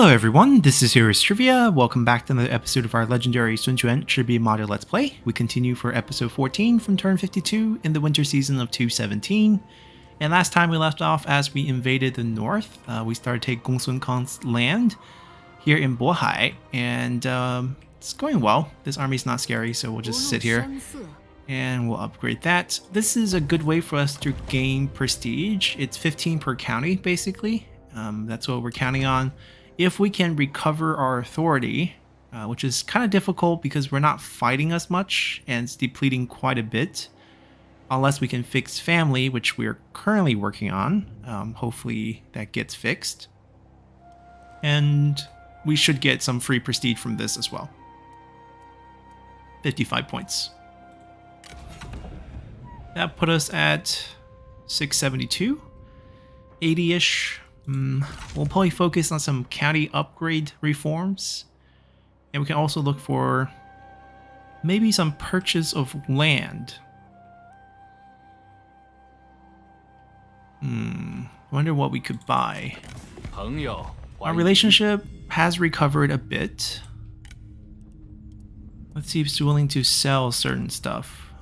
Hello everyone, this is Heroes Trivia. Welcome back to another episode of our legendary Sun Quan Chibi module Let's Play. We continue for episode 14 from turn 52 in the winter season of 217. And last time we left off as we invaded the north. We started to take Gongsun Khan's land here in Bohai. And it's going well. This army's not scary, so we'll just sit here. And we'll upgrade that. This is a good way for us to gain prestige. It's 15 per county, basically. That's what we're counting on. If we can recover our authority, which is kind of difficult because we're not fighting as much and it's depleting quite a bit, unless we can fix family, which we're currently working on. Hopefully that gets fixed. And we should get some free prestige from this as well. 55 points. That put us at 672, 80-ish. We'll probably focus on some county upgrade reforms. And we can also look for maybe some purchase of land. Wonder what we could buy. Our relationship has recovered a bit. Let's see if he's willing to sell certain stuff.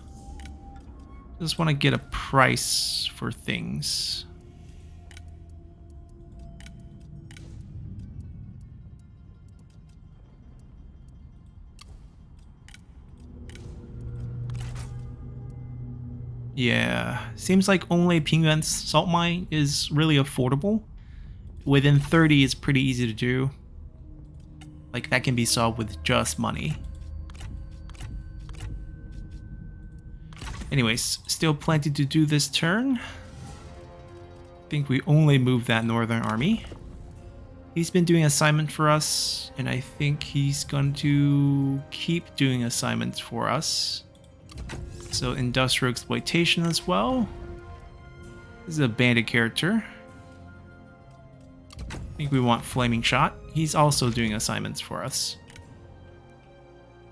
Just want to get a price for things. Yeah, seems like only Pingyuan's salt mine is really affordable. Within 30 is pretty easy to do. Like that can be solved with just money. Anyways, still plenty to do this turn. I think we only moved that northern army. He's been doing assignment for us, and I think he's going to keep doing assignments for us. So industrial exploitation as well. This is a bandit character. I think we want flaming shot. He's also doing assignments for us.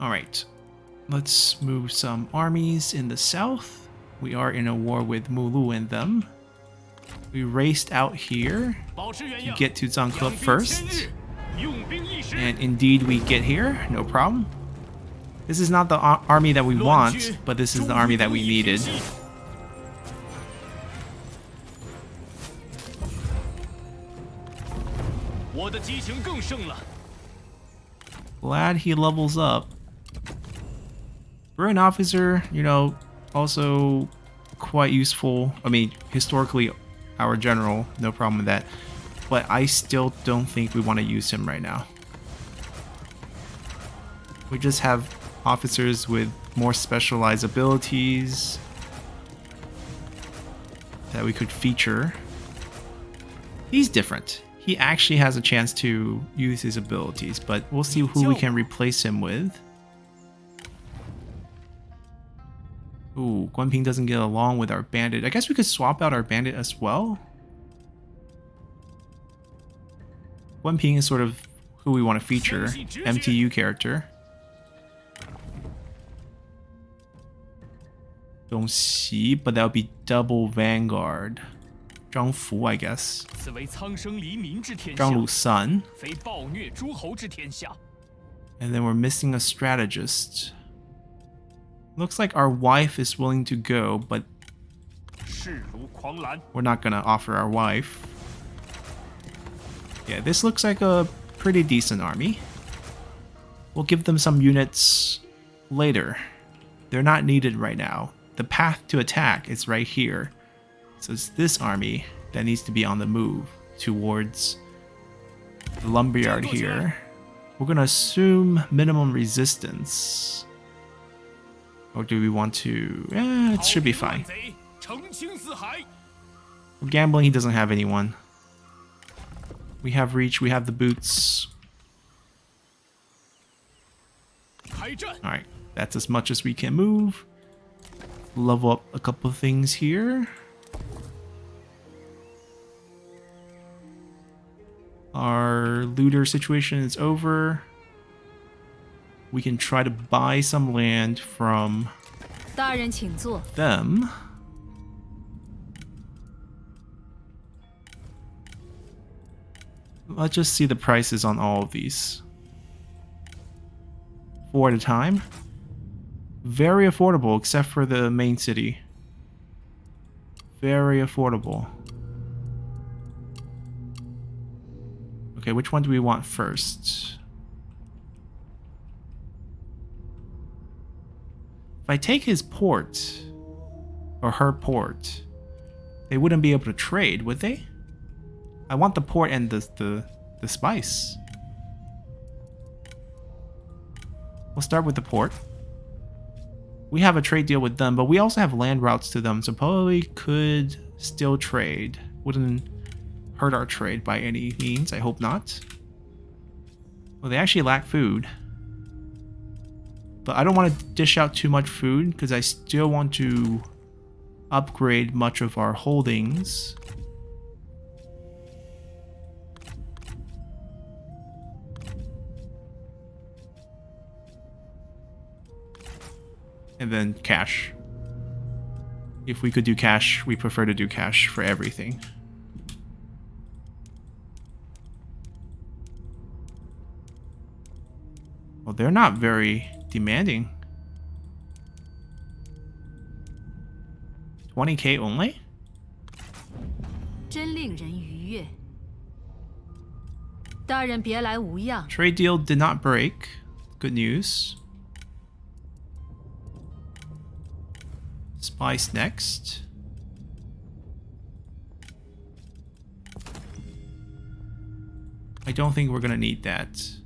Alright. Let's move some armies in the south. We are in a war with Mulu and them. We raced out here to get to Zangke first. And indeed we get here, no problem. This is not the army that we want, but this is the army that we needed. Glad he levels up. Brilliant officer, you know, also quite useful. I mean, historically, our general, no problem with that. But I still don't think we want to use him right now. We just have officers with more specialized abilities that we could feature. He's different. He actually has a chance to use his abilities, but we'll see who we can replace him with. Ooh, Guanping doesn't get along with our bandit. I guess we could swap out our bandit as well. Guanping is sort of who we want to feature. MTU character. Don't see, but that would be double Vanguard. Zhang Fu, I guess. Zhang Lu's son. And then we're missing a strategist. Looks like our wife is willing to go, but we're not gonna offer our wife. Yeah, this looks like a pretty decent army. We'll give them some units later. They're not needed right now. The path to attack is right here. So it's this army that needs to be on the move towards the lumberyard here. We're gonna assume minimum resistance. Or do we want to... it should be fine. We're gambling, he doesn't have anyone. We have reach, we have the boots. Alright, that's as much as we can move. Level up a couple of things here. Our looter situation is over. We can try to buy some land from them. Let's just see the prices on all of these. 4 at a time. Very affordable, except for the main city. Very affordable. Okay, which one do we want first? If I take his port, or her port, they wouldn't be able to trade, would they? I want the port and the spice. We'll start with the port. We have a trade deal with them, but we also have land routes to them, so probably could still trade. Wouldn't hurt our trade by any means, I hope not. Well, they actually lack food. But I don't want to dish out too much food, because I still want to upgrade much of our holdings. And then cash. If we could do cash, we prefer to do cash for everything. Well, they're not very demanding. 20k only? 真令人愉悦。大人别来无恙。 Trade deal did not break. Good news. Spice next. I don't think we're gonna need that.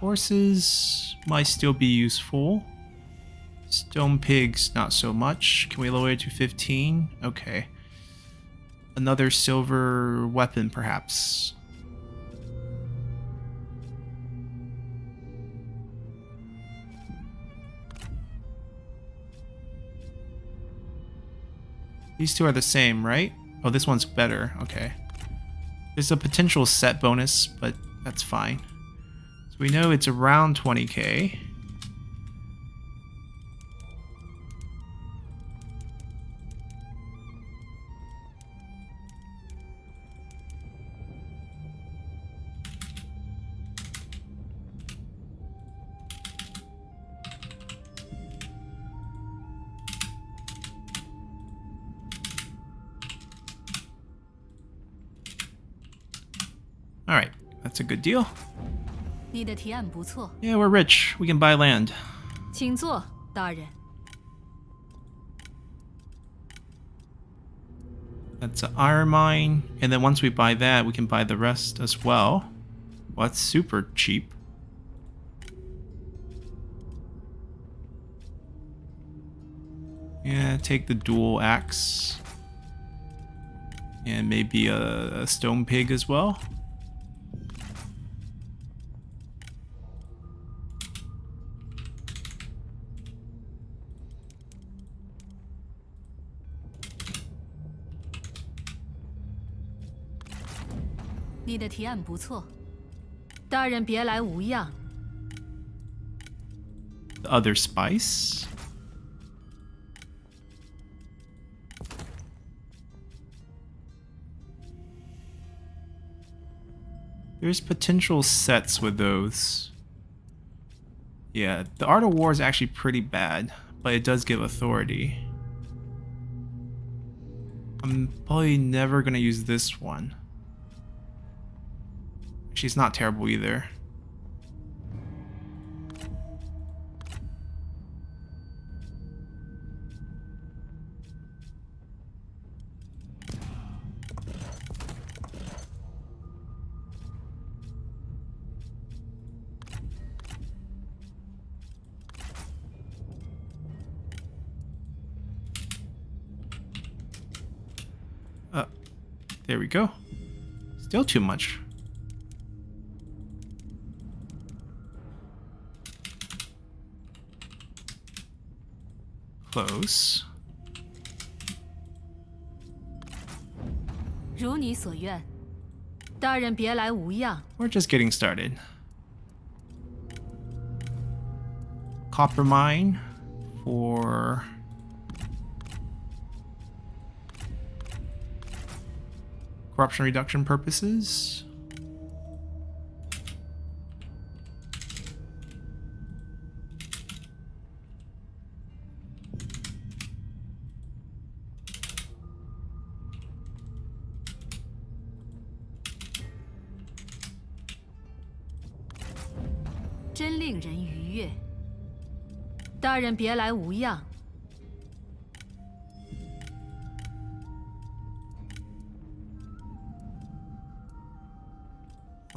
Horses might still be useful. Stone pigs, not so much. Can we lower it to 15? Okay. Another silver weapon, perhaps. These two are the same, right? Oh, this one's better. Okay. There's a potential set bonus, but that's fine. So we know it's around 20k. Alright, that's a good deal. 你的提案不错， Yeah, we're rich. We can buy land. 请坐，大人。 That's an iron mine. And then once we buy that, we can buy the rest as well. Well, that's super cheap. Yeah, take the dual axe. And maybe a stone pig as well. The other spice. There's potential sets with those. Yeah, the Art of War is actually pretty bad, but it does give authority. I'm probably never gonna use this one. She's not terrible either. There we go. Still too much. Close. 如你所愿，大人别来无恙。 We're just getting started. Copper mine for corruption reduction purposes.真令人愉悦。大人别来无恙。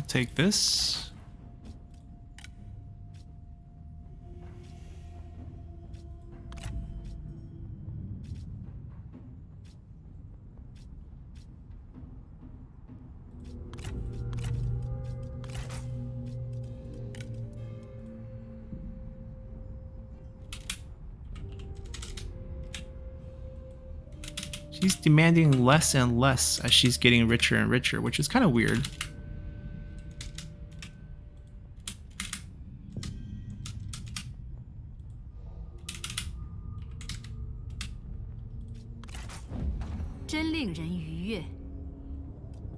Take this. She's demanding less and less as she's getting richer and richer, which is kind of weird.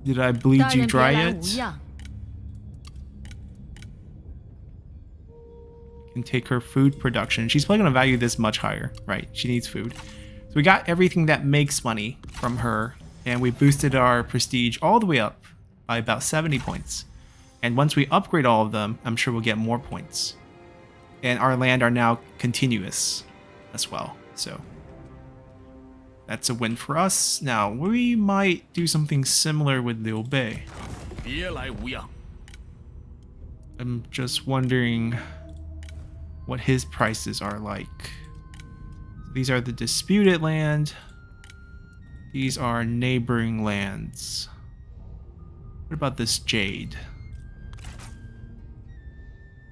Did I bleed you dry yet? Can take her food production. She's probably going to value this much higher, right? She needs food. So we got everything that makes money from her, and we boosted our prestige all the way up by about 70 points. And once we upgrade all of them, I'm sure we'll get more points. And our land are now continuous as well, so that's a win for us. Now, we might do something similar with Liu Bei. I'm just wondering what his prices are like. These are the disputed land. These are neighboring lands. What about this jade?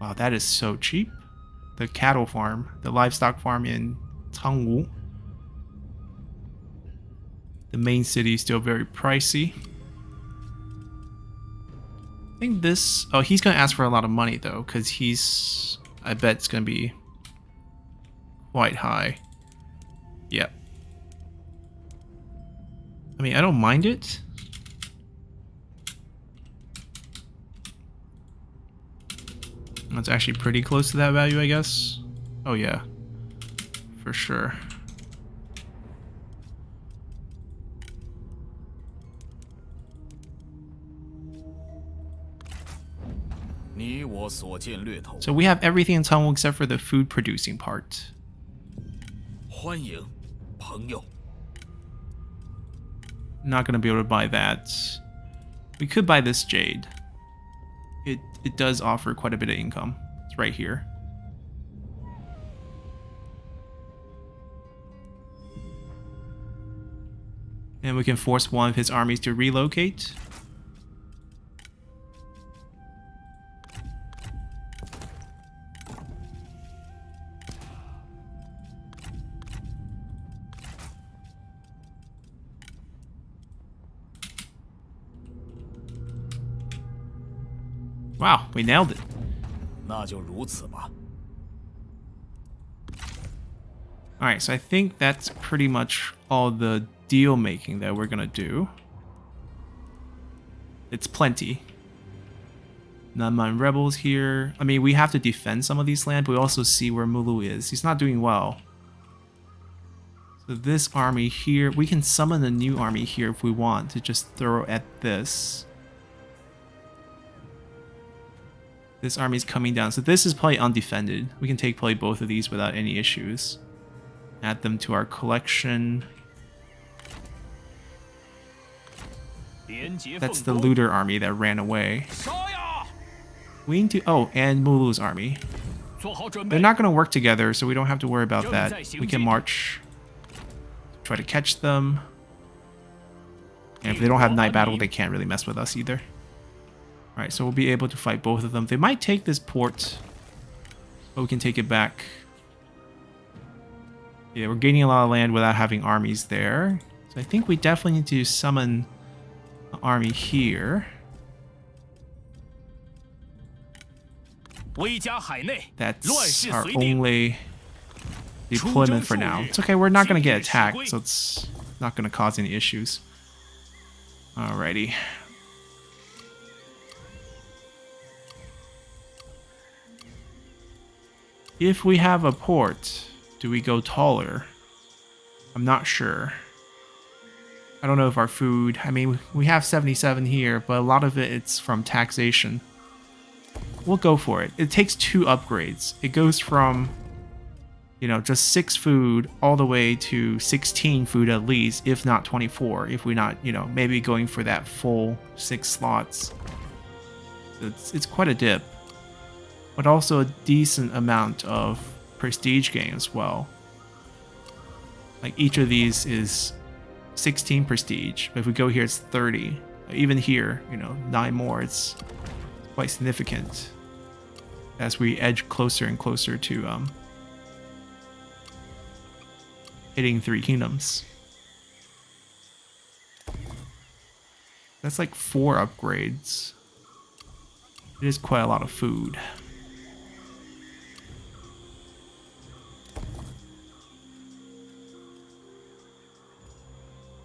Wow, that is so cheap. The cattle farm, the livestock farm in Cangwu. The main city is still very pricey. I think this... Oh, he's going to ask for a lot of money, though, because he's... I bet it's going to be quite high. Yep. I mean, I don't mind it. That's actually pretty close to that value, I guess. Oh, yeah. For sure. So we have everything in Tongwu except for the food producing part. Not gonna be able to buy that. We could buy this jade. It does offer quite a bit of income. It's right here. And we can force one of his armies to relocate. Wow, we nailed it. Alright, so I think that's pretty much all the deal making that we're gonna do. It's plenty. Non-mind rebels here. I mean, we have to defend some of these land, but we also see where Mulu is. He's not doing well. So this army here, we can summon a new army here if we want to just throw at this. This army's coming down, so this is probably undefended. We can take probably both of these without any issues. Add them to our collection. That's the looter army that ran away. We need to... Oh, and Mulu's army. They're not going to work together, so we don't have to worry about that. We can march. Try to catch them. And if they don't have night battle, they can't really mess with us either. Alright, so we'll be able to fight both of them. They might take this port, but we can take it back. Yeah, we're gaining a lot of land without having armies there. So I think we definitely need to summon an army here. That's our only deployment for now. It's okay, we're not going to get attacked, so it's not going to cause any issues. Alrighty. If we have a port, do we go taller? I'm not sure. I don't know if our food... I mean, we have 77 here, but a lot of it's from taxation. We'll go for it. It takes 2 upgrades. It goes from, you know, just 6 food all the way to 16 food at least, if not 24, if we're not, you know, maybe going for that full 6 slots. It's quite a dip. But also a decent amount of prestige gain as well. Like each of these is 16 prestige, but if we go here it's 30. Even here, you know, 9 more, it's quite significant as we edge closer and closer to hitting 3 kingdoms. That's like 4 upgrades. It is quite a lot of food.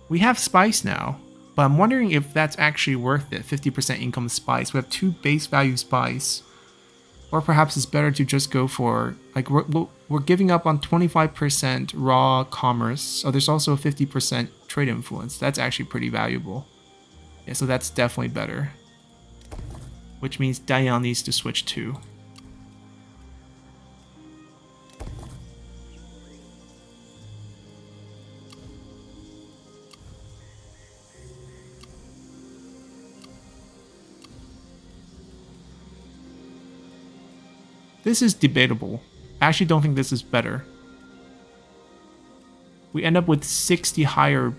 We have spice now, but I'm wondering if that's actually worth it. 50% income spice. We have 2 base value spice. Or perhaps it's better to just go for, like, we're giving up on 25% raw commerce. So there's also a 50% trade influence. That's actually pretty valuable. Yeah, so that's definitely better. Which means Diane needs to switch too. This is debatable. I actually don't think this is better. We end up with 60 higher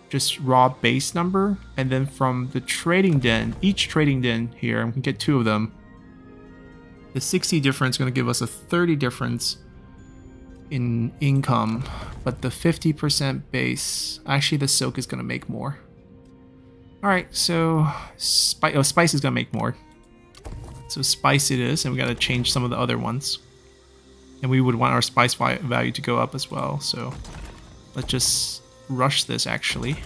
just raw base number, and then from the trading den, each trading den here, we can get 2 of them. The 60 difference is going to give us a 30 difference in income, but the 50% base, actually the silk is going to make more. Alright, so spice is going to make more. So spice it is, and we got to change some of the other ones. And we would want our spice value to go up as well, so let's just rush this actually.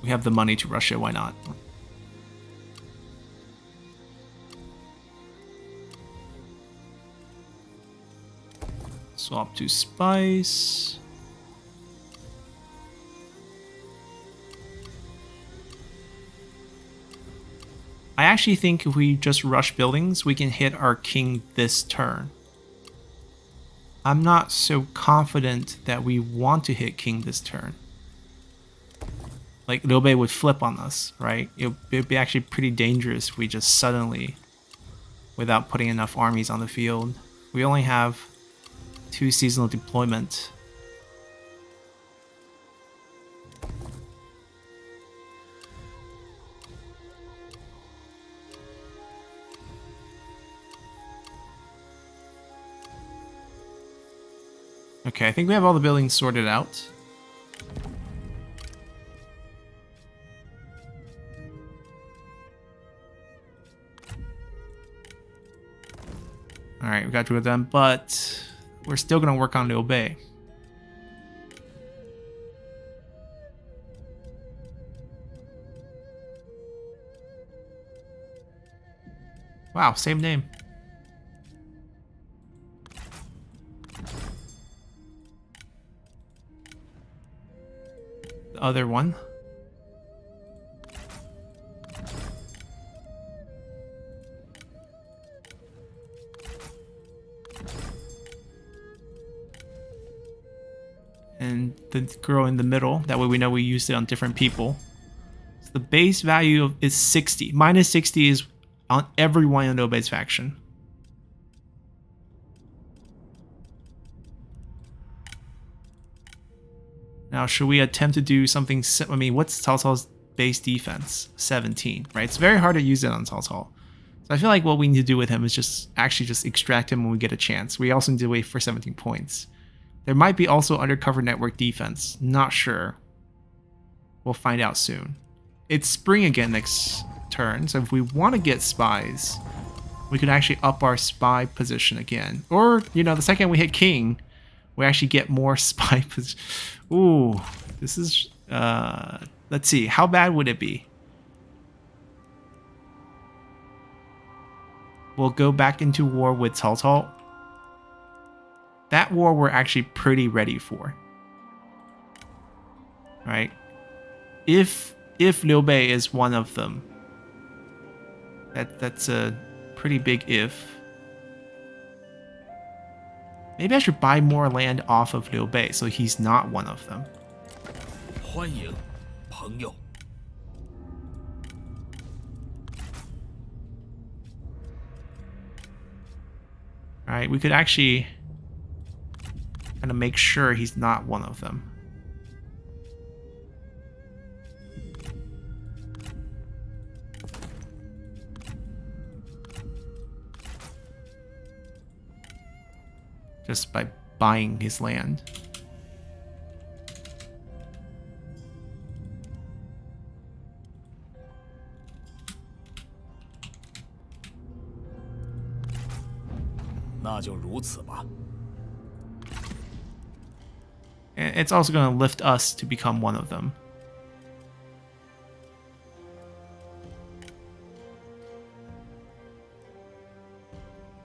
We have the money to rush it, why not? Swap to spice. I actually think if we just rush buildings, we can hit our king this turn. I'm not so confident that we want to hit king this turn. Like, Liu Bei would flip on us, right? It'd be actually pretty dangerous if we just suddenly, without putting enough armies on the field. We only have 2 seasonal deployment. Okay, I think we have all the buildings sorted out. Alright, we got 2 of them, but we're still going to work on Liu Bei. Wow, same name. The other one. And the girl in the middle, that way we know we used it on different people. So the base value is 60. Minus 60 is on everyone in Liu Bei's faction. Now, should we attempt to do something? I mean, what's Cao Cao's base defense? 17, right? It's very hard to use it on Cao Cao. So I feel like what we need to do with him is just extract him when we get a chance. We also need to wait for 17 points. There might be also undercover network defense. Not sure. We'll find out soon. It's spring again next turn, so if we want to get spies, we could actually up our spy position again. Or, you know, the second we hit king, We actually get more spy position. Ooh, this is... let's see. How bad would it be? We'll go back into war with Cao Cao. That war we're actually pretty ready for. Right? If Liu Bei is one of them. That's a pretty big if. Maybe I should buy more land off of Liu Bei so he's not one of them. 欢迎，朋友。 Alright, we could actually kind of make sure he's not one of them. Just by buying his land. And it's also going to lift us to become one of them.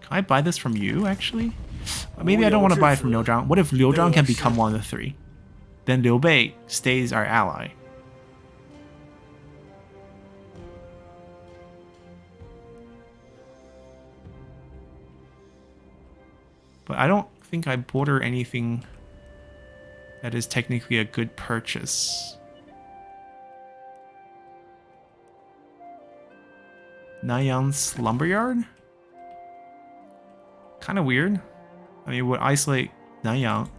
Can I buy this from you, actually? Maybe I don't want to buy it from Liu Zhang. What if Liu Zhang can become one of the three? Then Liu Bei stays our ally. But I don't think I border anything that is technically a good purchase. Nanyang's lumberyard? Kind of weird. I mean, would isolate Nanyang.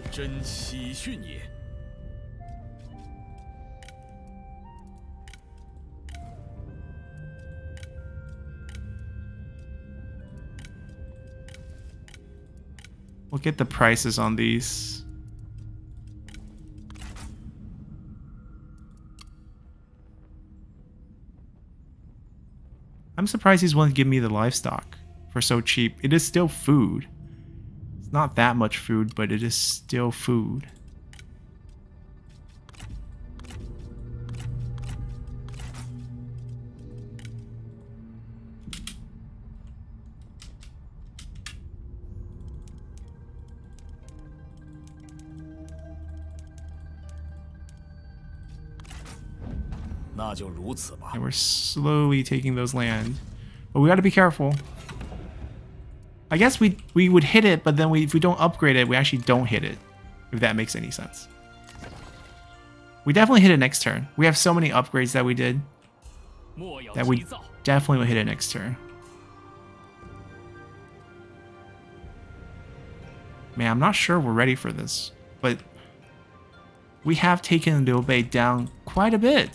真喜讯也。 We'll get the prices on these. I'm surprised he's willing to give me the livestock for so cheap. It is still food. It's not that much food, but it is still food. And we're slowly taking those land. But we gotta be careful. I guess we would hit it, but then if we don't upgrade it, we actually don't hit it. If that makes any sense. We definitely hit it next turn. We have so many upgrades that we did. That we definitely will hit it next turn. Man, I'm not sure we're ready for this. But we have taken Liu Bei down quite a bit.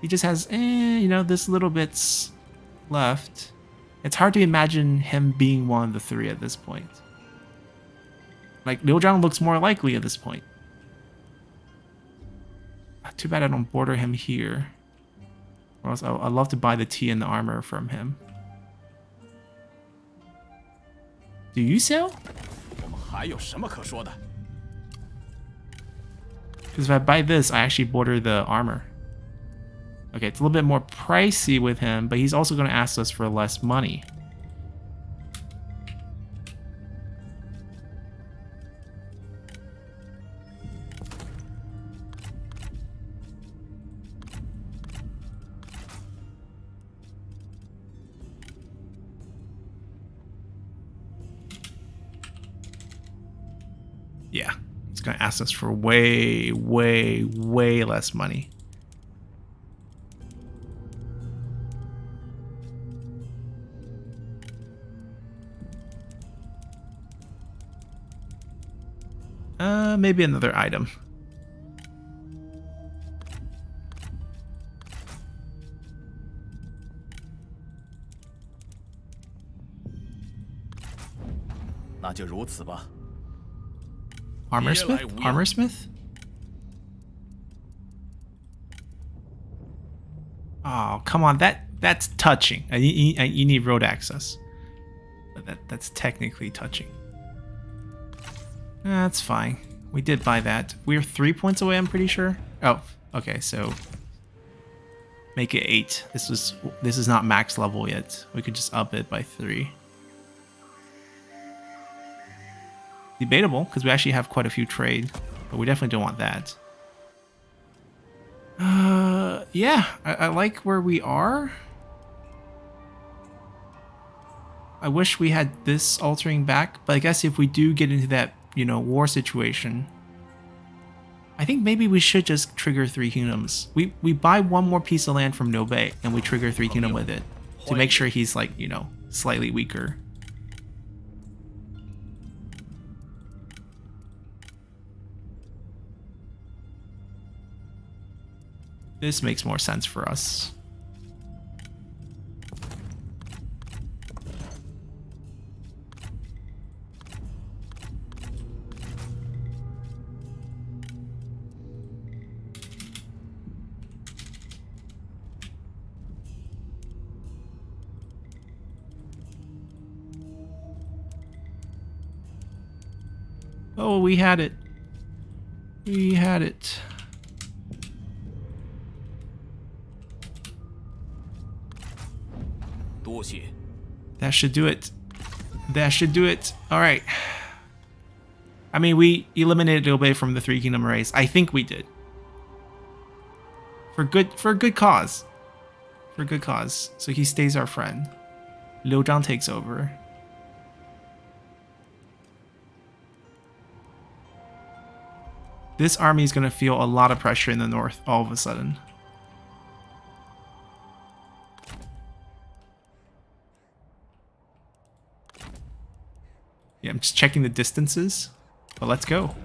He just has, you know, this little bits left. It's hard to imagine him being one of the three at this point. Like, Liu Zhang looks more likely at this point. Too bad I don't border him here. Or else I'd love to buy the tea and the armor from him. Do you sell? Because if I buy this, I actually border the armor. Okay, it's a little bit more pricey with him, but he's also going to ask us for less money. Yeah, he's going to ask us for way, way, way less money. Maybe another item. Armorsmith? Armorsmith? Oh, come on. That's touching. You need road access. But that's technically touching. That's fine. We did buy that. We're 3 points away, I'm pretty sure. Oh, okay, so make it 8. This is not max level yet. We could just up it by 3. Debatable, because we actually have quite a few trade, but we definitely don't want that. Yeah, I like where we are. I wish we had this altering back, but I guess if we do get into that, you know, war situation, I think maybe we should just trigger 3 kingdoms. We buy 1 more piece of land from Nobe, and we trigger 3 kingdom with it to make sure he's like, you know, slightly weaker. This makes more sense for us. Oh, we had it. We had it. That should do it. That should do it. All right. I mean, we eliminated Liu from the 3 kingdom race. I think we did. For a good cause. For a good cause. So he stays our friend. Liu Zhang takes over. This army is going to feel a lot of pressure in the north all of a sudden. Yeah, I'm just checking the distances, but let's go. All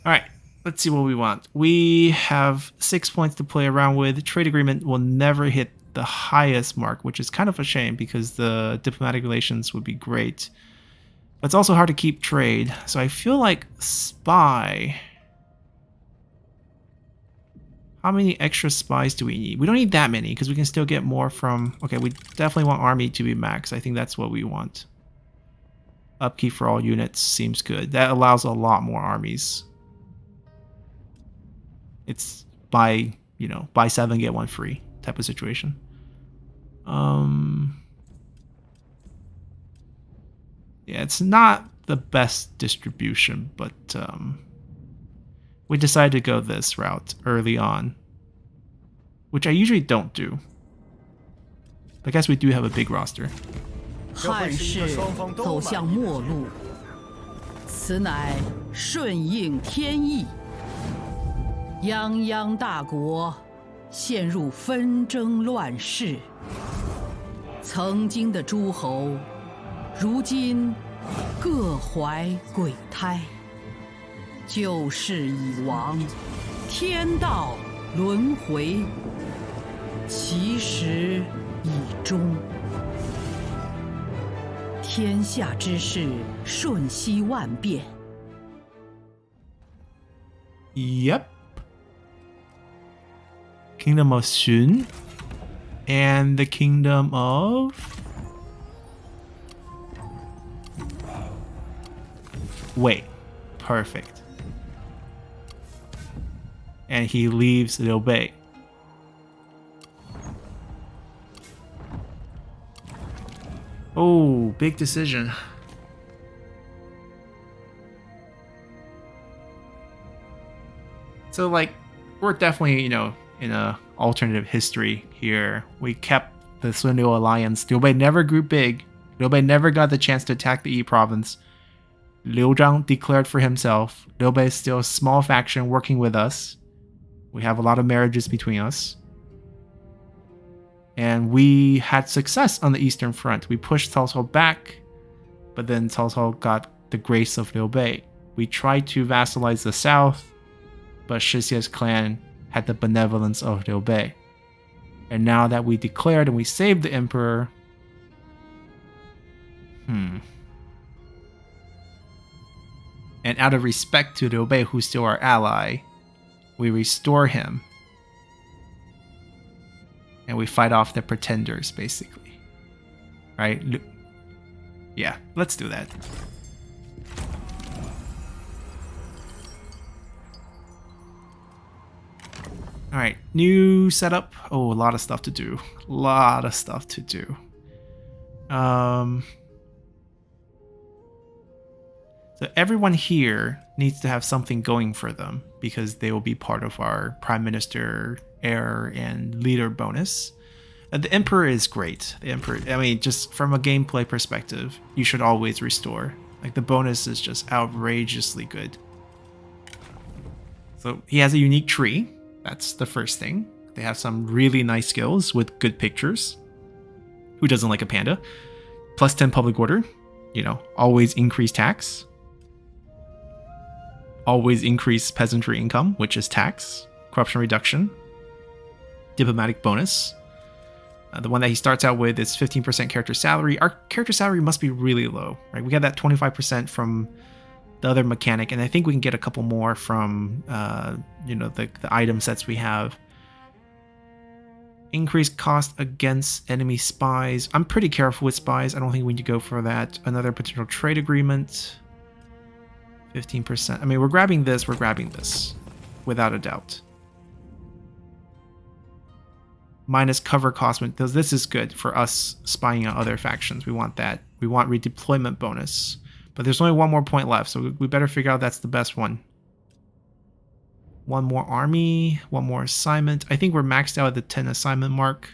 right, let's see what we want. We have 6 points to play around with. Trade agreement will never hit the highest mark, which is kind of a shame because the diplomatic relations would be great. But it's also hard to keep trade. So I feel like spy. How many extra spies do we need? We don't need that many because we can still get more from... Okay, we definitely want army to be max. I think that's what we want. Upkeep for all units seems good. That allows a lot more armies. It's buy, you know, buy 7, get 1 free type of situation. Yeah, it's not the best distribution, but we decided to go this route early on, which I usually don't do. I guess we do have a big roster. 汉室走向末路，此乃顺应天意。泱泱大国陷入纷争乱世，曾经的诸侯，如今各怀鬼胎。旧事已亡，天道轮回，其时已终。天下之事瞬息万变。 Yep. Kingdom of Xun and the Kingdom of Wei. Perfect. And he leaves Liu Bei. Oh, big decision. So, like, we're definitely, you know, in a alternative history here. We kept the Sun Liu alliance. Liu Bei never grew big. Liu Bei never got the chance to attack the Yi province. Liu Zhang declared for himself. Liu Bei is still a small faction working with us. We have a lot of marriages between us. And we had success on the Eastern Front. We pushed Cao Cao back, but then Cao Cao got the grace of Liu Bei. We tried to vassalize the South, but Shixie's clan had the benevolence of Liu Bei. And now that we declared and we saved the Emperor... And out of respect to Liu Bei, who's still our ally, we restore him. And we fight off the pretenders, basically. Right? Yeah, let's do that. All right, new setup. Oh, a lot of stuff to do. A lot of stuff to do. So everyone here needs to have something going for them because they will be part of our Prime Minister, heir, and leader bonus. The Emperor is great. The Emperor, I mean, just from a gameplay perspective, you should always restore. Like, the bonus is just outrageously good. So he has a unique tree. That's the first thing. They have some really nice skills with good pictures. Who doesn't like a panda? Plus 10 public order. You know, always increase tax. Always increase peasantry income, which is tax. Corruption reduction. Diplomatic bonus. The one that he starts out with is 15% character salary. Our character salary must be really low, right? We got that 25% from the other mechanic, and I think we can get a couple more from, you know, the item sets we have. Increased cost against enemy spies. I'm pretty careful with spies. I don't think we need to go for that. Another potential trade agreement. 15%. I mean, we're grabbing this, without a doubt. Minus cover cost, because this is good for us spying on other factions. We want that. We want redeployment bonus. But there's only one more point left, so we better figure out that's the best one. One more army, one more assignment. I think we're maxed out at the 10 assignment mark.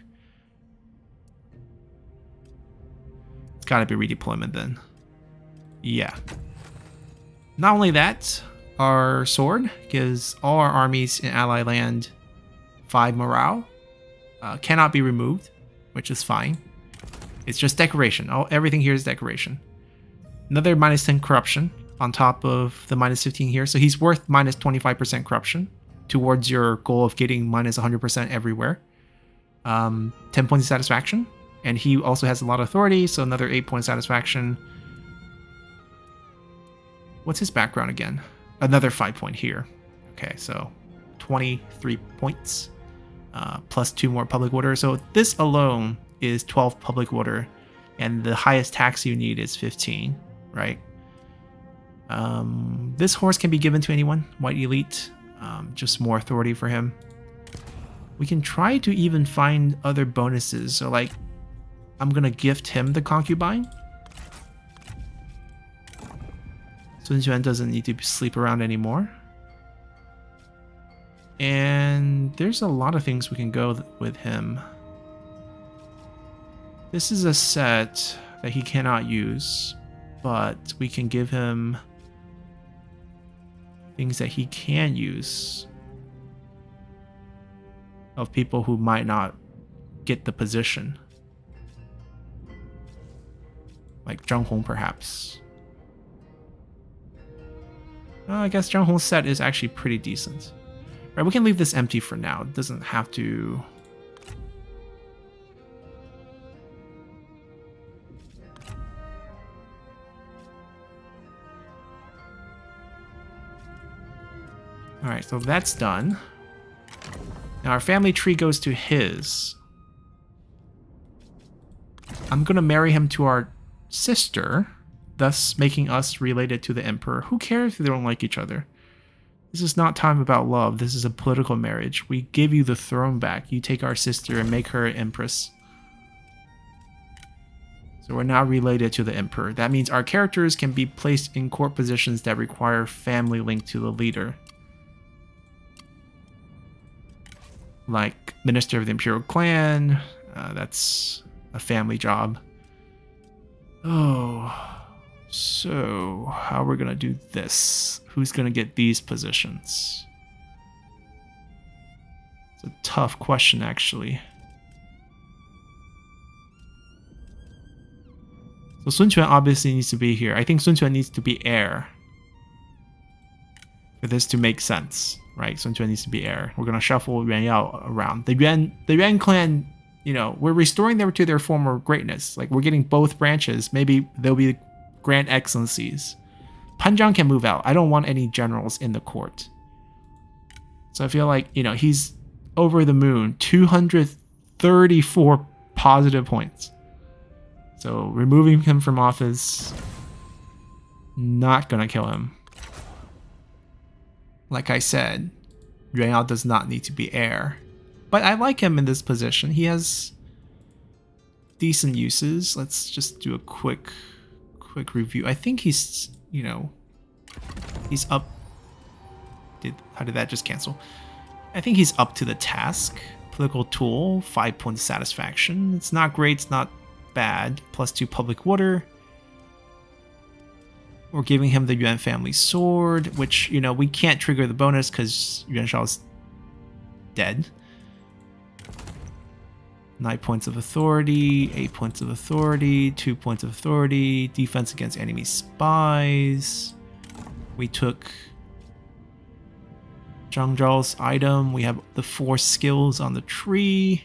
It's got to be redeployment then. Yeah. Not only that, our sword gives all our armies in ally land 5 morale. Cannot be removed, which is fine. It's just decoration. Everything here is decoration. Another minus 10 corruption on top of the minus 15 here. So he's worth minus 25% corruption towards your goal of getting minus 100% everywhere. 10 points of satisfaction. And he also has a lot of authority, so another 8 points satisfaction. What's his background again? Another 5 point here. Okay, so 23 points. Plus 2 more public order. So this alone is 12 public order, and the highest tax you need is 15, right? This horse can be given to anyone, white elite, just more authority for him. We can try to even find other bonuses. So like, I'm gonna gift him the concubine. Sun Quan doesn't need to sleep around anymore. And there's a lot of things we can go with him. This is a set that he cannot use, but we can give him things that he can use of people who might not get the position. Like Zhang Hong, perhaps. I guess Zhang Hong's set is actually pretty decent. Right, we can leave this empty for now. It doesn't have to... Alright, so that's done. Now our family tree goes to his. I'm gonna marry him to our sister, thus making us related to the Emperor. Who cares if they don't like each other? This is not time about love. This is a political marriage. We give you the throne back. You take our sister and make her an empress. So we're now related to the Emperor. That means our characters can be placed in court positions that require family link to the leader. Like Minister of the Imperial Clan. That's a family job. Oh... So, how are we going to do this? Who's going to get these positions? It's a tough question, actually. So Sun Quan obviously needs to be here. I think Sun Quan needs to be heir for this to make sense, right? Sun Quan needs to be heir. We're going to shuffle Yuan Yao around. The Yuan clan, you know, we're restoring them to their former greatness. Like, we're getting both branches. Maybe they'll be Grand Excellencies. Panjiang can move out. I don't want any generals in the court. So I feel like, you know, he's over the moon. 234 positive points. So removing him from office, not gonna kill him. Like I said, Yuan Yao does not need to be heir. But I like him in this position. He has decent uses. Let's just do a quick review. I think he's, you know, he's up. How did that just cancel? I think he's up to the task. Political tool, 5 points satisfaction. It's not great, it's not bad. +2 public water. We're giving him the Yuan family sword, which, you know, we can't trigger the bonus because Yuan Shao's dead. 9 points of authority, 8 points of authority, 2 points of authority, defense against enemy spies. We took Zhang Zhao's item. We have the 4 skills on the tree.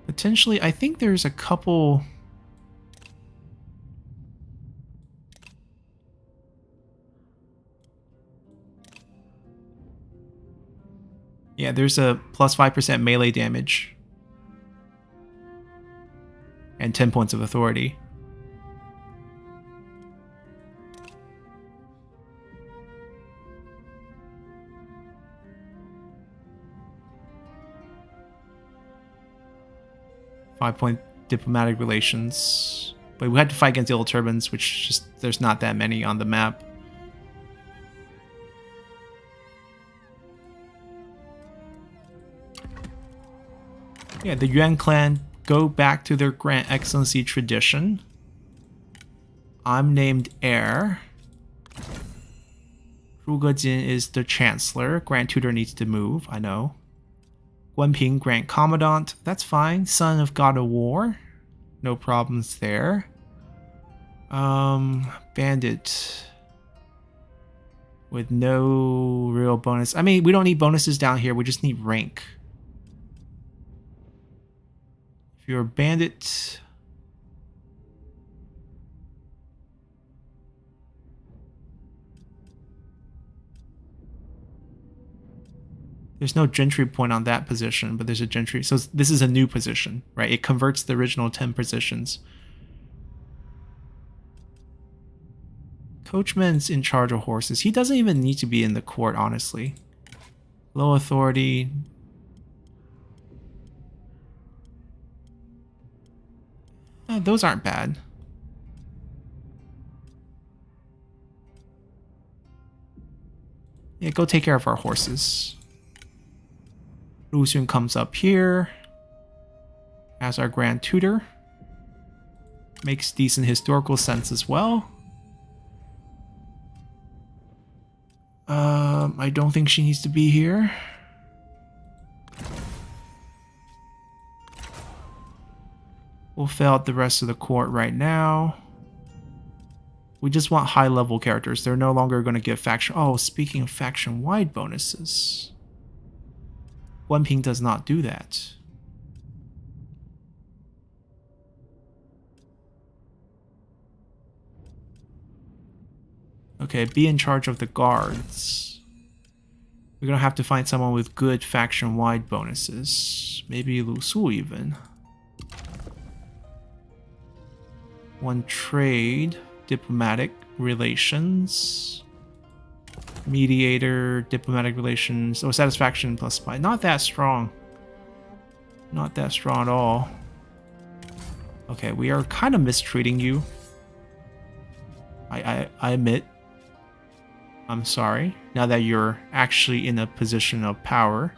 Potentially, I think there's a couple. Yeah, there's a +5% melee damage. And 10 points of authority. Five-point diplomatic relations. But we had to fight against the old turbans, which just there's not that many on the map. Yeah, the Yuan clan go back to their Grand Excellency tradition. I'm named heir. Zhu Gejin is the Chancellor. Grand Tutor needs to move, I know. Wenping, Grand Commandant. That's fine. Son of God of War. No problems there. Bandit. With no real bonus. I mean, we don't need bonuses down here. We just need rank. If you're a bandit... There's no gentry point on that position, but there's a gentry. So this is a new position, right? It converts the original 10 positions. Coachman's in charge of horses. He doesn't even need to be in the court, honestly. Low authority. Those aren't bad. Yeah, go take care of our horses. Lu Xun comes up here as our Grand Tutor. Makes decent historical sense as well. I don't think she needs to be here. We'll fill out the rest of the court right now. We just want high-level characters. They're no longer going to give faction... Oh, speaking of faction-wide bonuses... Wenping does not do that. Okay, be in charge of the guards. We're gonna have to find someone with good faction-wide bonuses. Maybe Lu Su even. 1 trade, diplomatic relations. Mediator, diplomatic relations, oh, satisfaction plus spy. Not that strong. Not that strong at all. Okay, we are kind of mistreating you. I admit. I'm sorry. Now that you're actually in a position of power.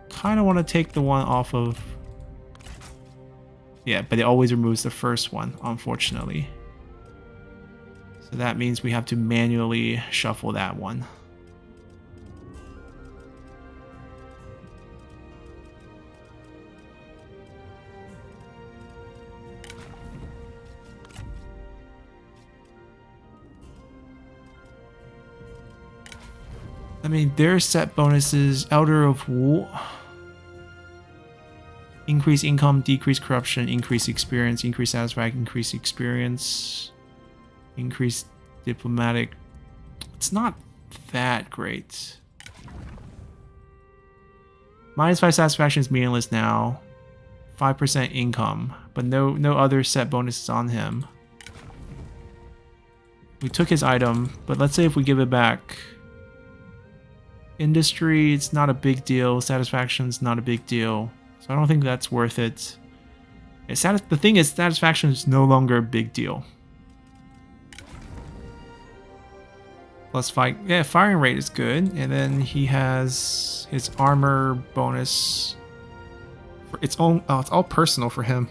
Kind of want to take the one off of... Yeah, but it always removes the first one, unfortunately. So that means we have to manually shuffle that one. I mean, their set bonuses, Elder of Wu. Increase income, decrease corruption, increase experience, increase satisfaction, increase experience. Increased diplomatic. It's not that great. -5 satisfaction is meaningless now. 5% income, but no other set bonuses on him. We took his item, but let's say if we give it back. Industry, it's not a big deal. Satisfaction's not a big deal. So I don't think that's worth it. The thing is, satisfaction is no longer a big deal. Plus fight, yeah, firing rate is good, and then he has his armor bonus. For its own, oh, it's all personal for him.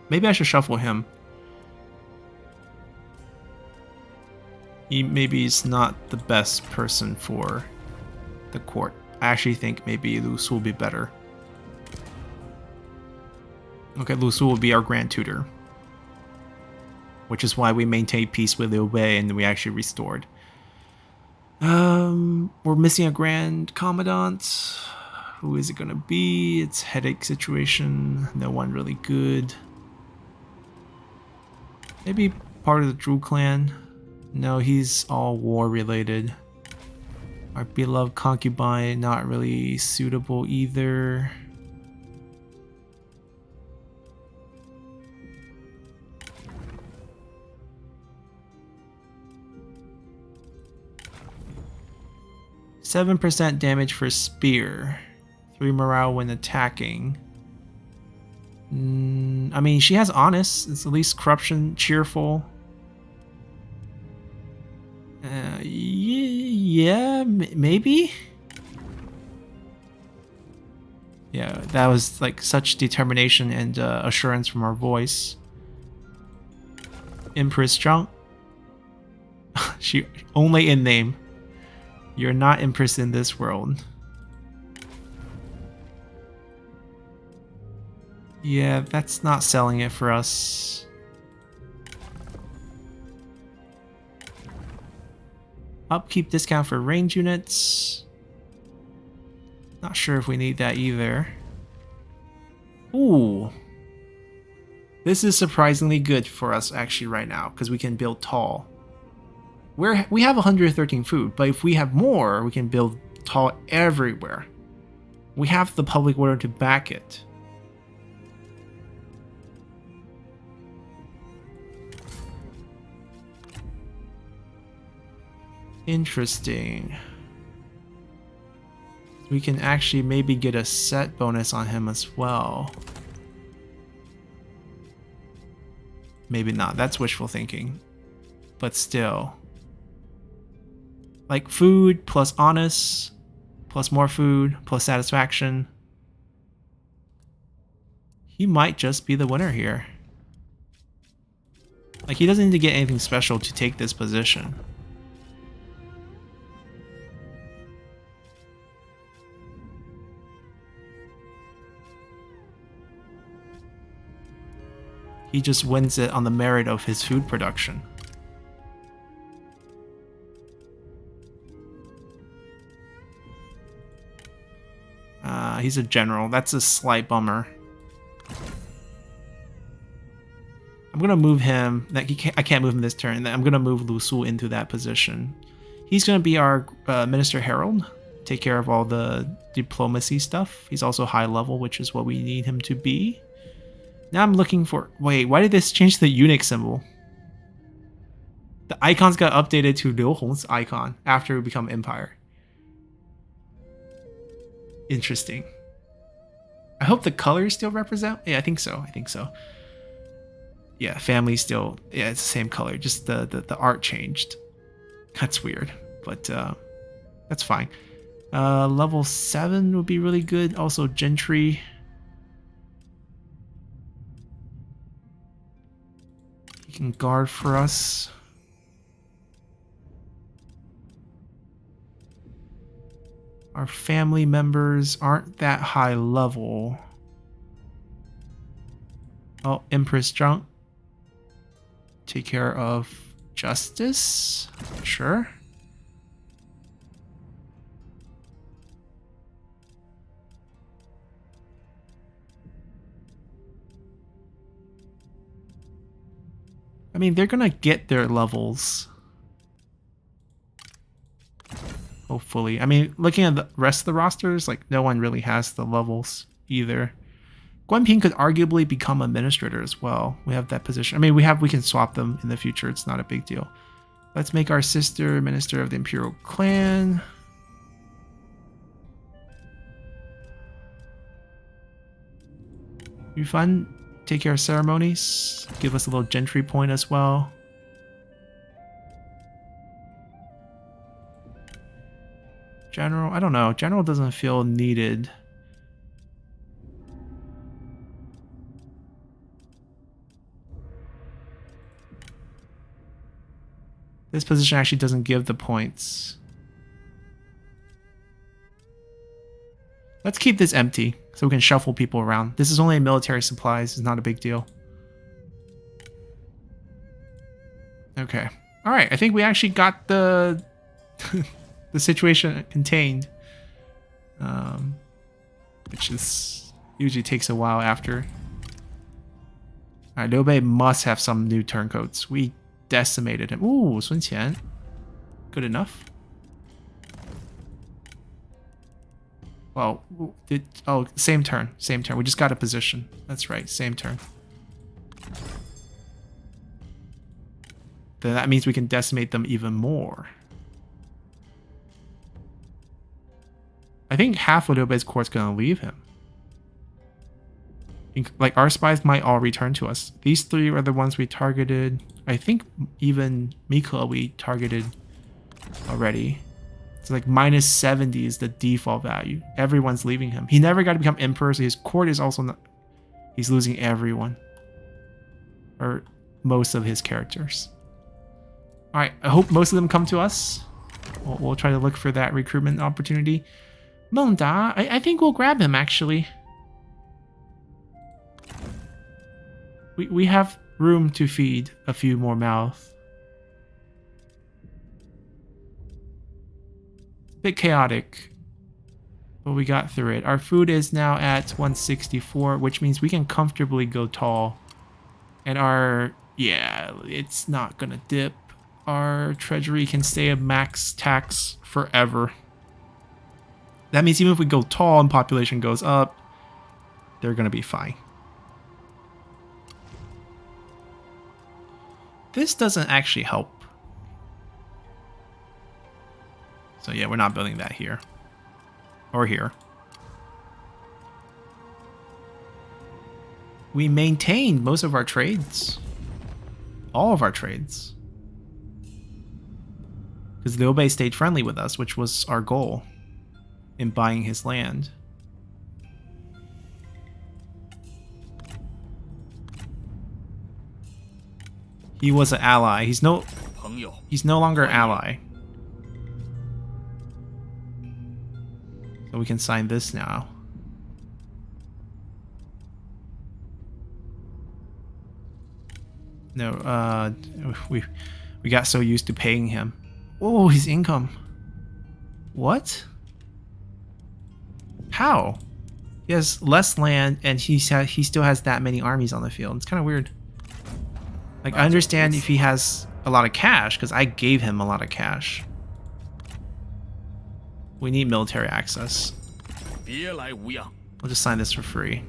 Maybe I should shuffle him. He maybe is not the best person for the court. I actually think maybe Lu Su will be better. Okay, Lu Su will be our Grand Tutor. Which is why we maintained peace with Liu Bei and we actually restored. We're missing a Grand Commandant. Who is it gonna be? It's headache situation. No one really good. Maybe part of the Zhu clan. No, he's all war related. Our beloved concubine, not really suitable either. %7 damage for spear. 3 morale when attacking. I mean, she has honest. It's at least corruption, cheerful. Yeah, maybe. Yeah, that was like such determination and assurance from our voice. Empress Zhang. She only in name. You're not Empress in this world. Yeah, that's not selling it for us. Upkeep discount for range units. Not sure if we need that either. Ooh. This is surprisingly good for us actually right now because we can build tall. We have 113 food, but if we have more, we can build tall everywhere. We have the public order to back it. Interesting. We can actually maybe get a set bonus on him as well. Maybe not. That's wishful thinking. But still. Like food plus honest plus more food plus satisfaction. He might just be the winner here. Like he doesn't need to get anything special to take this position. He just wins it on the merit of his food production. He's a general. That's a slight bummer. I'm gonna move him. I can't move him this turn. I'm gonna move Lu Su into that position. He's gonna be our Minister Herald. Take care of all the diplomacy stuff. He's also high level, which is what we need him to be. Now I'm looking for... Wait, why did this change the eunuch symbol? The icons got updated to Liu Hong's icon after we become Empire. Interesting. I hope the colors still represent... Yeah, I think so. Yeah, family still... Yeah, it's the same color. Just the art changed. That's weird. But that's fine. Level 7 would be really good. Also, Gentry... can guard for us. Our family members aren't that high level. Oh, Empress Zhang. Take care of justice? Sure. I mean, they're gonna get their levels. Hopefully. I mean, looking at the rest of the rosters, like, no one really has the levels either. Guanping could arguably become administrator as well. We have that position. I mean, we can swap them in the future. It's not a big deal. Let's make our sister Minister of the Imperial Clan. Be fun. Take care of ceremonies. Give us a little gentry point as well. General, I don't know. General doesn't feel needed. This position actually doesn't give the points. Let's keep this empty so we can shuffle people around. This is only military supplies. It's not a big deal. Okay. All right. I think we actually got the the situation contained, which is usually takes a while after. All right. Liu Bei must have some new turncoats. We decimated him. Ooh, Sun Qian. Good enough. Well, same turn. Same turn. We just got a position. That's right. Same turn. Then that means we can decimate them even more. I think half of Liu Bei's court's gonna leave him. Like, our spies might all return to us. These three are the ones we targeted. I think even Miko we targeted already. It's like minus 70 is the default value. Everyone's leaving him. He never got to become emperor, so his court is also not... He's losing everyone. Or most of his characters. Alright, I hope most of them come to us. We'll try to look for that recruitment opportunity. Meng Da, I think we'll grab him, actually. We have room to feed a few more mouths. Bit chaotic, but we got through it. Our food is now at 164, which means we can comfortably go tall. And it's not gonna dip. Our treasury can stay at max tax forever. That means even if we go tall and population goes up, they're gonna be fine. This doesn't actually help. So yeah, we're not building that here. Or here. We maintained most of our trades. All of our trades. Because Liu Bei stayed friendly with us, which was our goal in buying his land. He was an ally. He's no longer an ally. So we can sign this now. No, we got so used to paying him. Oh, his income. What? How? He has less land and he still has that many armies on the field. It's kind of weird. Like, I understand if he has a lot of cash, because I gave him a lot of cash. We need military access. We'll just sign this for free.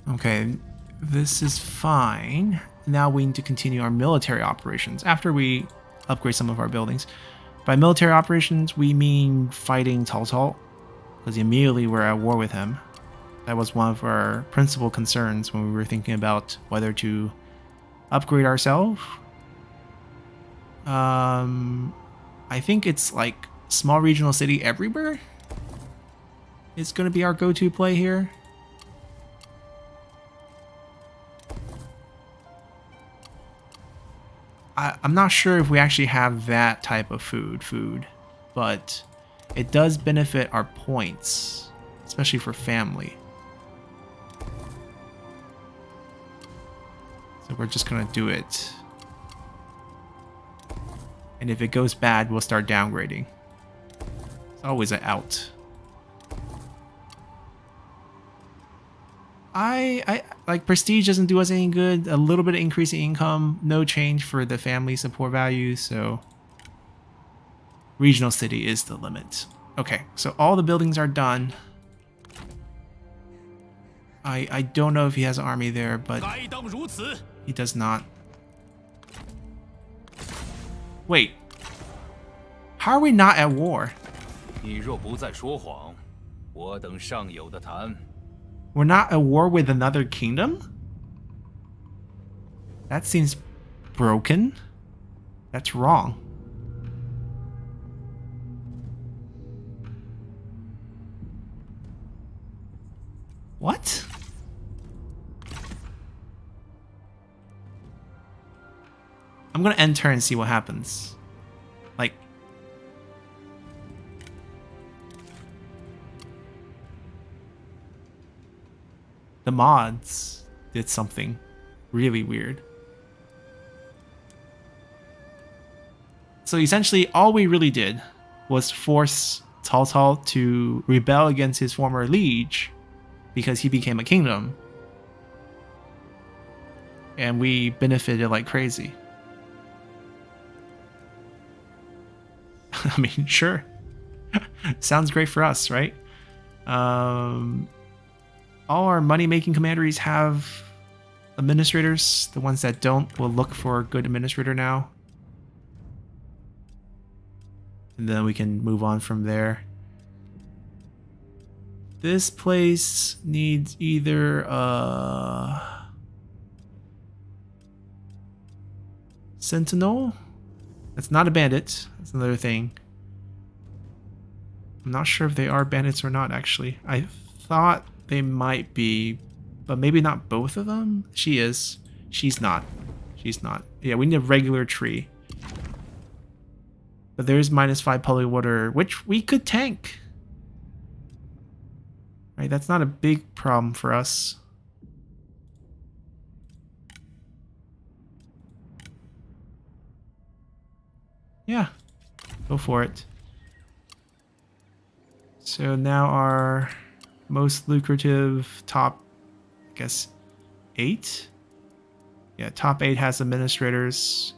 Okay, this is fine. Now we need to continue our military operations after we upgrade some of our buildings. By military operations, we mean fighting Cao Cao, because immediately we're at war with him. That was one of our principal concerns when we were thinking about whether to upgrade ourselves. I think it's like small regional city everywhere. It's going to be our go-to play here. I'm not sure if we actually have that type of food, but it does benefit our points, especially for family. So we're just gonna do it. And if it goes bad, we'll start downgrading. It's always an out. I like prestige doesn't do us any good. A little bit of increase in income, no change for the family support value, so regional city is the limit. Okay, so all the buildings are done. I don't know if he has an army there, but he does not. Wait. How are we not at war? 你若不再说谎，我等尚有的谈。 We're not at war with another kingdom? That seems broken. That's wrong. What? I'm gonna end turn and see what happens. Like, the mods did something really weird. So essentially, all we really did was force Cao Cao to rebel against his former liege because he became a kingdom. And we benefited like crazy. I mean, sure. Sounds great for us, right? All our money-making commanderies have administrators. The ones that don't will look for a good administrator now. And then we can move on from there. This place needs either a sentinel. That's not a bandit. That's another thing. I'm not sure if they are bandits or not, actually. I thought they might be, but maybe not both of them. She is. She's not. She's not. Yeah, we need a regular tree. But there's -5 public water, which we could tank. Right, that's not a big problem for us. Yeah, go for it. So now our most lucrative top, I guess, 8? Yeah, top 8 has administrators.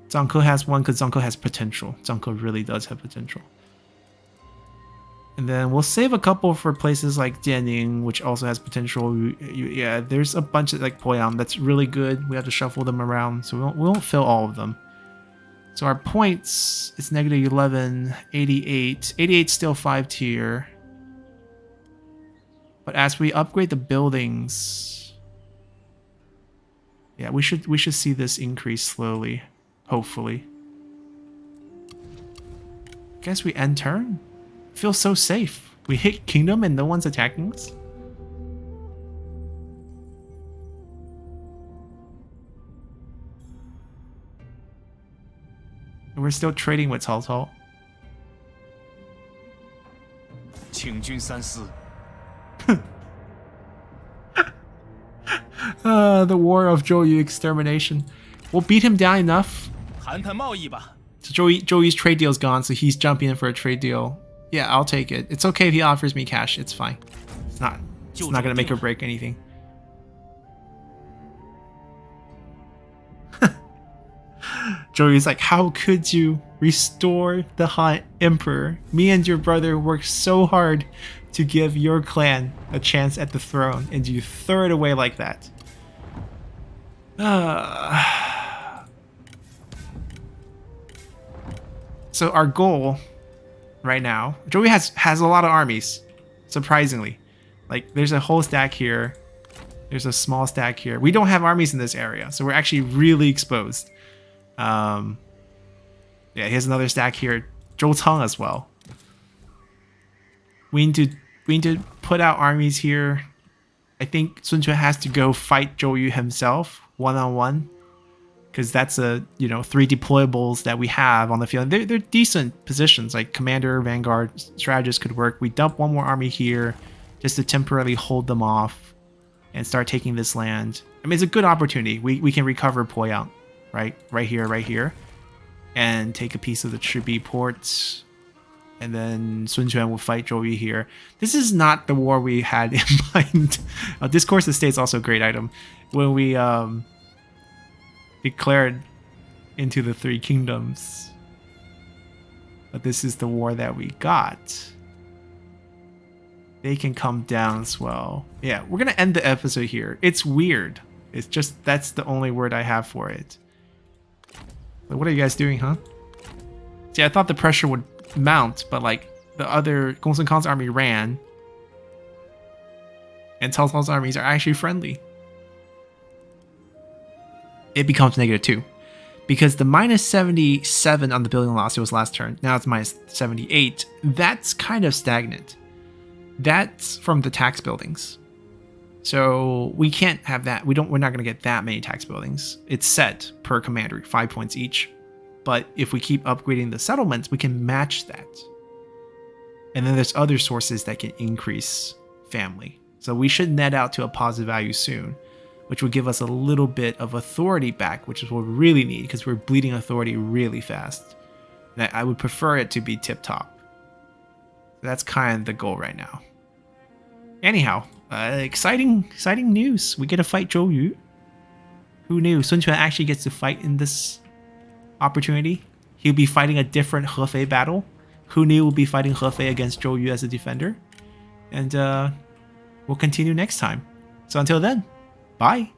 Zhangke has one because Zhangke has potential. Zhangke really does have potential. And then we'll save a couple for places like Jianing, which also has potential. Yeah, there's a bunch of like Poyang that's really good. We have to shuffle them around, so we won't fill all of them. So our points, it's -11, 88. 88's still 5 tier. But as we upgrade the buildings, yeah, we should see this increase slowly, hopefully. Guess we end turn. Feels so safe. We hit kingdom and no one's attacking us. And we're still trading with Cao Cao. 请君三思。The war of Zhouyu extermination. We'll beat him down enough. 谈谈贸易吧。 So Zhouyu's trade deal's gone, so he's jumping in for a trade deal. Yeah, I'll take it. It's okay if he offers me cash. It's fine. It's not gonna make or break anything. Zhouyu's like, how could you restore the Han Emperor? Me and your brother worked so hard to give your clan a chance at the throne, and you throw it away like that. So our goal right now, Zhouyu has a lot of armies, surprisingly. Like, there's a whole stack here. There's a small stack here. We don't have armies in this area, so we're actually really exposed. Yeah, he has another stack here. Zhoucang as well. We need to put out armies here. I think Sun Quan has to go fight Zhouyu himself, one-on-one. Because that's a 3 deployables that we have on the field. They're decent positions, like commander, vanguard, strategist could work. We dump one more army here just to temporarily hold them off and start taking this land. I mean, it's a good opportunity. We can recover Poyang, right here, and take a piece of the Chibi ports. And then Sun Quan will fight Zhouyu here. This is not the war we had in mind. Discourse of State's also a great item. When we declared into the 3 kingdoms. But this is the war that we got. They can come down as well. Yeah, we're gonna end the episode here. It's weird. It's just, that's the only word I have for it. So what are you guys doing, huh? See, I thought the pressure would mount, but like the other Gongsun Khan's army ran. And Cao Cao's armies are actually friendly. It becomes -2. Because the -77 on the building loss, it was last turn. Now it's -78. That's kind of stagnant. That's from the tax buildings. So we can't have that. We're not going to get that many tax buildings. It's set per commander, 5 points each. But if we keep upgrading the settlements, we can match that. And then there's other sources that can increase family. So we should net out to a positive value soon, which would give us a little bit of authority back, which is what we really need because we're bleeding authority really fast. And I would prefer it to be tip-top. That's kind of the goal right now. Anyhow, exciting news. We get to fight Zhou Yu. Who knew? Sun Quan actually gets to fight in this opportunity. He'll be fighting a different Hefei battle. Who knew we'll be fighting Hefei against Zhou Yu as a defender? And we'll continue next time. So until then, bye.